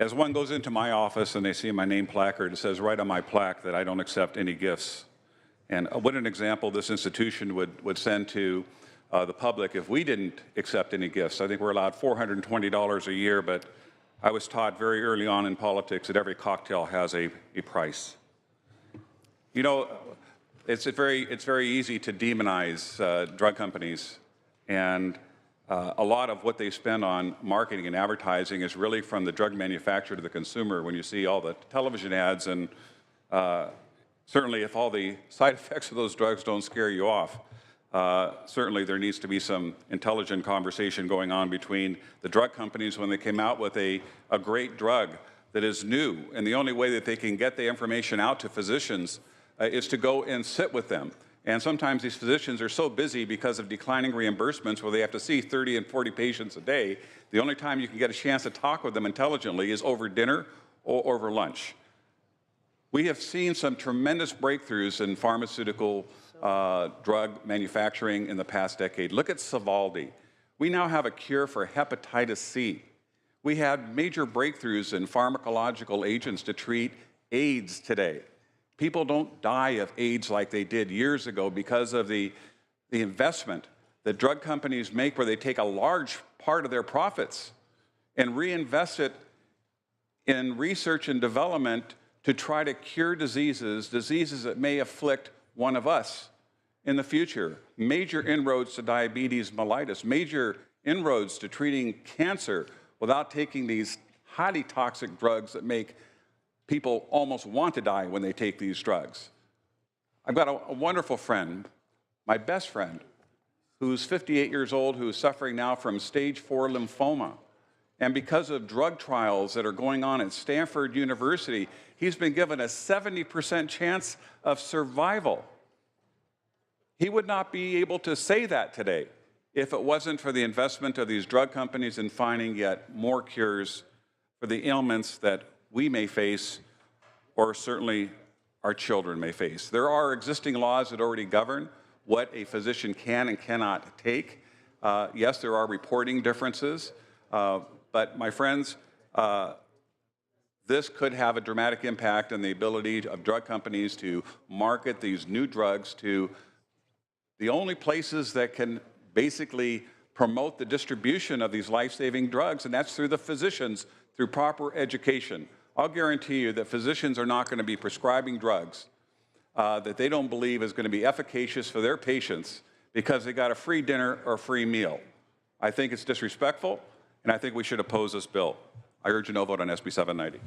As one goes into my office and they see my name placard, it says right on my plaque that I don't accept any gifts. And what an example this institution would send to the public if we didn't accept any gifts. I think we're allowed $420 a year, but I was taught very early on in politics that every cocktail has a price. You know, it's very easy to demonize drug companies, and a lot of what they spend on marketing and advertising is really from the drug manufacturer to the consumer. When you see all the television ads, and certainly if all the side effects of those drugs don't scare you off, certainly there needs to be some intelligent conversation going on between the drug companies when they came out with a great drug that is new. And the only way that they can get the information out to physicians is to go and sit with them. And sometimes these physicians are so busy because of declining reimbursements where they have to see 30 and 40 patients a day. The only time you can get a chance to talk with them intelligently is over dinner or over lunch. We have seen some tremendous breakthroughs in pharmaceutical drug manufacturing in the past decade. Look at Sovaldi. We now have a cure for hepatitis C. We had major breakthroughs in pharmacological agents to treat AIDS today. People don't die of AIDS like they did years ago because of the investment that drug companies make, where they take a large part of their profits and reinvest it in research and development to try to cure diseases that may afflict one of us in the future. Major inroads to diabetes mellitus, major inroads to treating cancer without taking these highly toxic drugs that make people almost want to die when they take these drugs. I've got a wonderful friend, my best friend, who's 58 years old, who is suffering now from stage 4 lymphoma. And because of drug trials that are going on at Stanford University, he's been given a 70% chance of survival. He would not be able to say that today if it wasn't for the investment of these drug companies in finding yet more cures for the ailments that we may face, or certainly our children may face. There are existing laws that already govern what a physician can and cannot take. Yes, there are reporting differences, but my friends, this could have a dramatic impact on the ability of drug companies to market these new drugs to the only places that can basically promote the distribution of these life-saving drugs, and that's through the physicians, through proper education. I'll guarantee you that physicians are not going to be prescribing drugs that they don't believe is going to be efficacious for their patients because they got a free dinner or a free meal. I think it's disrespectful, and I think we should oppose this bill. I urge a no vote on SB 790.